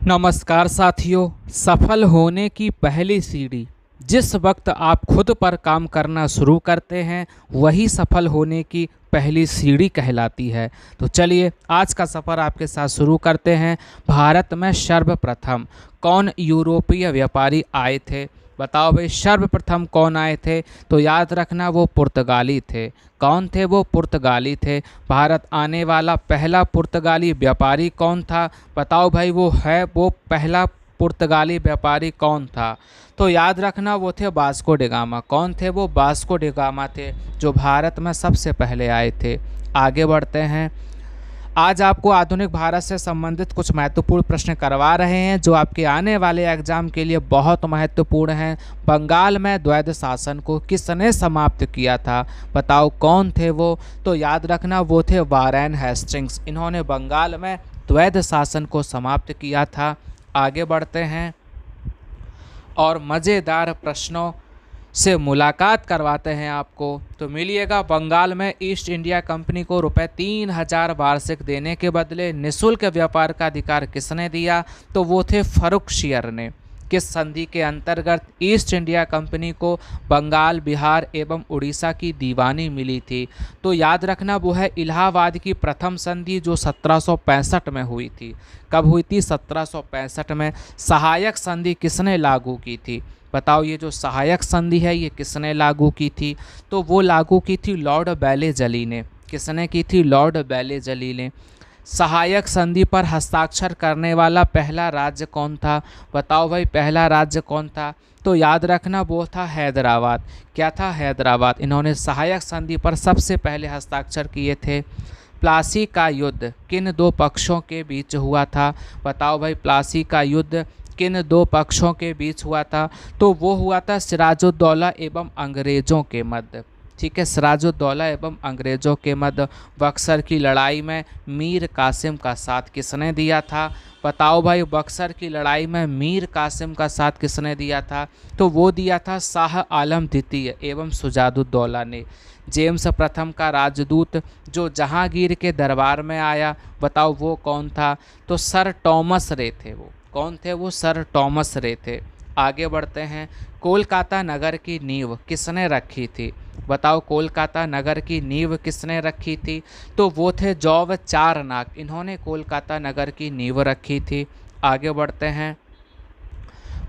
नमस्कार साथियों। सफल होने की पहली सीढ़ी। जिस वक्त आप खुद पर काम करना शुरू करते हैं वही सफल होने की पहली सीढ़ी कहलाती है। तो चलिए आज का सफ़र आपके साथ शुरू करते हैं। भारत में सर्वप्रथम कौन यूरोपीय व्यापारी आए थे? बताओ भाई, सर्वप्रथम कौन आए थे? तो याद रखना वो पुर्तगाली थे। कौन थे? वो पुर्तगाली थे। भारत आने वाला पहला पुर्तगाली व्यापारी कौन था? बताओ भाई, वो पहला पुर्तगाली व्यापारी कौन था? तो याद रखना वो थे वास्को डी गामा। कौन थे? वो वास्को डी गामा थे, जो भारत में सबसे पहले आए थे। आगे बढ़ते हैं। आज आपको आधुनिक भारत से संबंधित कुछ महत्वपूर्ण प्रश्न करवा रहे हैं जो आपके आने वाले एग्जाम के लिए बहुत महत्वपूर्ण हैं। बंगाल में द्वैध शासन को किसने समाप्त किया था? बताओ कौन थे वो? तो याद रखना वो थे वारेन हेस्टिंग्स। इन्होंने बंगाल में द्वैध शासन को समाप्त किया था। आगे बढ़ते हैं और मज़ेदार प्रश्नों से मुलाकात करवाते हैं आपको। तो मिलिएगा, बंगाल में ईस्ट इंडिया कंपनी को ₹3000 वार्षिक देने के बदले निःशुल्क व्यापार का अधिकार किसने दिया? तो वो थे फर्रुखशियर ने। किस संधि के अंतर्गत ईस्ट इंडिया कंपनी को बंगाल, बिहार एवं उड़ीसा की दीवानी मिली थी? तो याद रखना वो है इलाहाबाद की प्रथम संधि, जो 1765 में हुई थी। कब हुई थी? 1765 में। सहायक संधि किसने लागू की थी? बताओ, ये जो सहायक संधि है ये किसने लागू की थी? तो वो लागू की थी लॉर्ड बेलेजली ने। किसने की थी? लॉर्ड बेलेजली ने। सहायक संधि पर हस्ताक्षर करने वाला पहला राज्य कौन था? बताओ भाई, पहला राज्य कौन था? तो याद रखना वो था हैदराबाद। क्या था? हैदराबाद। इन्होंने सहायक संधि पर सबसे पहले हस्ताक्षर किए थे। प्लासी का युद्ध किन दो पक्षों के बीच हुआ था? बताओ भाई, प्लासी का युद्ध किन दो पक्षों के बीच हुआ था? तो वो हुआ था सिराजुद्दौला एवं अंग्रेज़ों के मध्य। ठीक है, सिराजुद्दौला एवं अंग्रेज़ों के मध्य। बक्सर की लड़ाई में मीर कासिम का साथ किसने दिया था? बताओ भाई, बक्सर की लड़ाई में मीर कासिम का साथ किसने दिया था? तो वो दिया था शाह आलम द्वितीय एवं सुजादुद्दौला ने। जेम्स प्रथम का राजदूत जो जहांगीर के दरबार में आया, बताओ वो कौन था? तो सर टॉमस रे थे। वो कौन थे? वो सर टॉमस रे थे। आगे बढ़ते हैं। कोलकाता नगर की नींव किसने रखी थी? बताओ, कोलकाता नगर की नींव किसने रखी थी? तो वो थे जॉब चारनाक। इन्होंने कोलकाता नगर की नींव रखी थी। आगे बढ़ते हैं।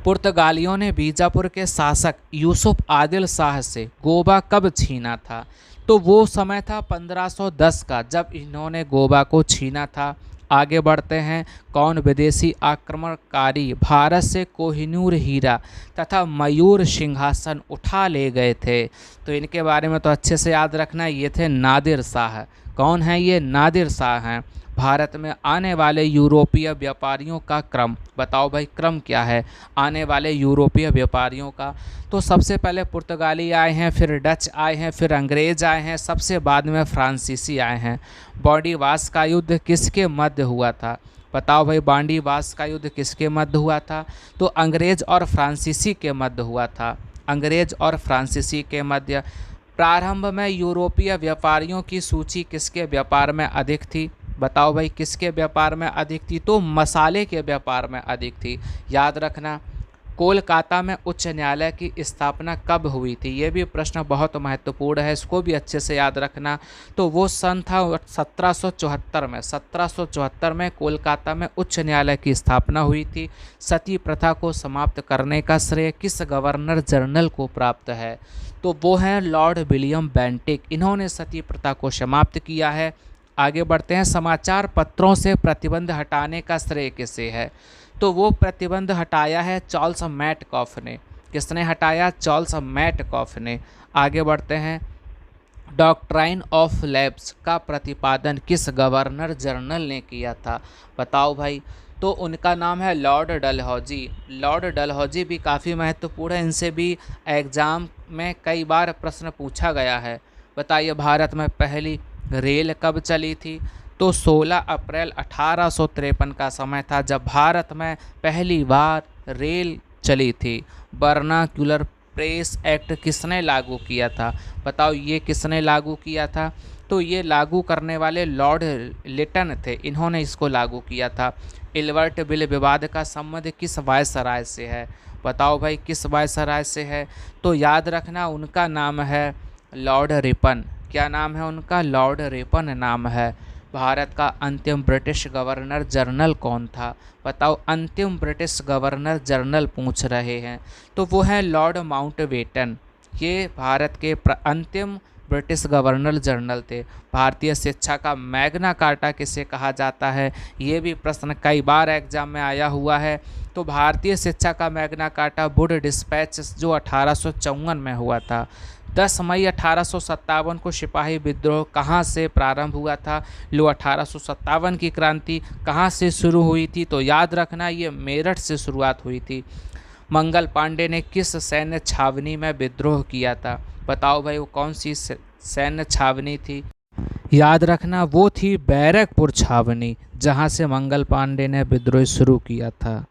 पुर्तगालियों ने बीजापुर के शासक यूसुफ आदिल शाह से गोवा कब छीना था? तो वो समय था 1510 का, जब इन्होंने गोवा को छीना था। आगे बढ़ते हैं। कौन विदेशी आक्रमणकारी भारत से कोहिनूर हीरा तथा मयूर सिंहासन उठा ले गए थे? तो इनके बारे में तो अच्छे से याद रखना, ये थे नादिर शाह। कौन है ये? नादिर शाह हैं। भारत में आने वाले यूरोपीय व्यापारियों का क्रम, बताओ भाई क्रम क्या है आने वाले यूरोपीय व्यापारियों का? तो सबसे पहले पुर्तगाली आए हैं, फिर डच आए हैं, फिर अंग्रेज आए हैं, सबसे बाद में फ्रांसीसी आए हैं। बॉडीवास का युद्ध किसके मध्य हुआ था? बताओ भाई, बांडीवास का युद्ध किसके मध्य हुआ था? तो अंग्रेज और फ्रांसीसी के मध्य हुआ था। अंग्रेज और फ्रांसीसी के मध्य। प्रारंभ में यूरोपीय व्यापारियों की सूची किसके व्यापार में अधिक थी? बताओ भाई, किसके व्यापार में अधिक थी? तो मसाले के व्यापार में अधिक थी। याद रखना। कोलकाता में उच्च न्यायालय की स्थापना कब हुई थी? ये भी प्रश्न बहुत महत्वपूर्ण है, इसको भी अच्छे से याद रखना। तो वो सन था 1774 में। 1774 में कोलकाता में उच्च न्यायालय की स्थापना हुई थी। सती प्रथा को समाप्त करने का श्रेय किस गवर्नर जनरल को प्राप्त है? तो वो हैं लॉर्ड विलियम बेंटिक। इन्होंने सती प्रथा को समाप्त किया है। आगे बढ़ते हैं। समाचार पत्रों से प्रतिबंध हटाने का श्रेय किसे है? तो वो प्रतिबंध हटाया है चार्ल्स मैटकॉफ ने। किसने हटाया? चार्ल्स मैटकॉफ ने। आगे बढ़ते हैं। डॉक्ट्राइन ऑफ लैप्स का प्रतिपादन किस गवर्नर जनरल ने किया था? बताओ भाई। तो उनका नाम है लॉर्ड डलहौजी। लॉर्ड डलहौजी भी काफ़ी महत्वपूर्ण है, इनसे भी एग्ज़ाम में कई बार प्रश्न पूछा गया है। बताइए, भारत में पहली रेल कब चली थी? तो 16 अप्रैल 1853 का समय था जब भारत में पहली बार रेल चली थी। वर्नाक्युलर प्रेस एक्ट किसने लागू किया था? बताओ, ये किसने लागू किया था? तो ये लागू करने वाले लॉर्ड लिटन थे, इन्होंने इसको लागू किया था। इल्बर्ट बिल विवाद का संबंध किस वायसराय से है? बताओ भाई किस वायसराय से है? तो याद रखना उनका नाम है लॉर्ड रिपन। क्या नाम है उनका? लॉर्ड रिपन नाम है। भारत का अंतिम ब्रिटिश गवर्नर जनरल कौन था? बताओ, अंतिम ब्रिटिश गवर्नर जनरल पूछ रहे हैं, तो वो है लॉर्ड माउंटबेटन। ये भारत के अंतिम ब्रिटिश गवर्नर जनरल थे। भारतीय शिक्षा का मैग्ना कार्टा किसे कहा जाता है? ये भी प्रश्न कई बार एग्जाम में आया हुआ है। तो भारतीय शिक्षा का मैग्ना कार्टा वुड डिस्पैच जो 1854 में हुआ था। 10 मई 1857 को सिपाही विद्रोह कहाँ से प्रारंभ हुआ था? लो, 1857 की क्रांति कहाँ से शुरू हुई थी? तो याद रखना ये मेरठ से शुरुआत हुई थी। मंगल पांडे ने किस सैन्य छावनी में विद्रोह किया था? बताओ भाई वो कौन सी सैन्य छावनी थी? याद रखना वो थी बैरकपुर छावनी, जहां से मंगल पांडे ने विद्रोह शुरू किया था।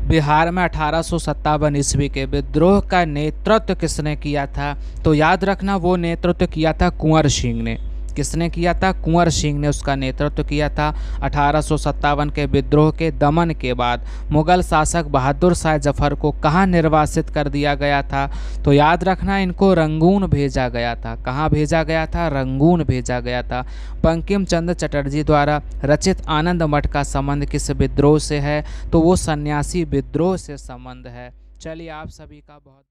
बिहार में 1857 ईस्वी के विद्रोह का नेतृत्व किसने किया था? तो याद रखना वो नेतृत्व किया था कुंवर सिंह ने। किसने किया था? कुंवर सिंह ने उसका नेतृत्व किया था। 1857 के विद्रोह के दमन के बाद मुगल शासक बहादुर शाह जफर को कहाँ निर्वासित कर दिया गया था? तो याद रखना इनको रंगून भेजा गया था। कहाँ भेजा गया था? रंगून भेजा गया था। बंकिम चंद्र चटर्जी द्वारा रचित आनंद मठ का संबंध किस विद्रोह से है? तो वो सन्यासी विद्रोह से संबंध है। चलिए आप सभी का बहुत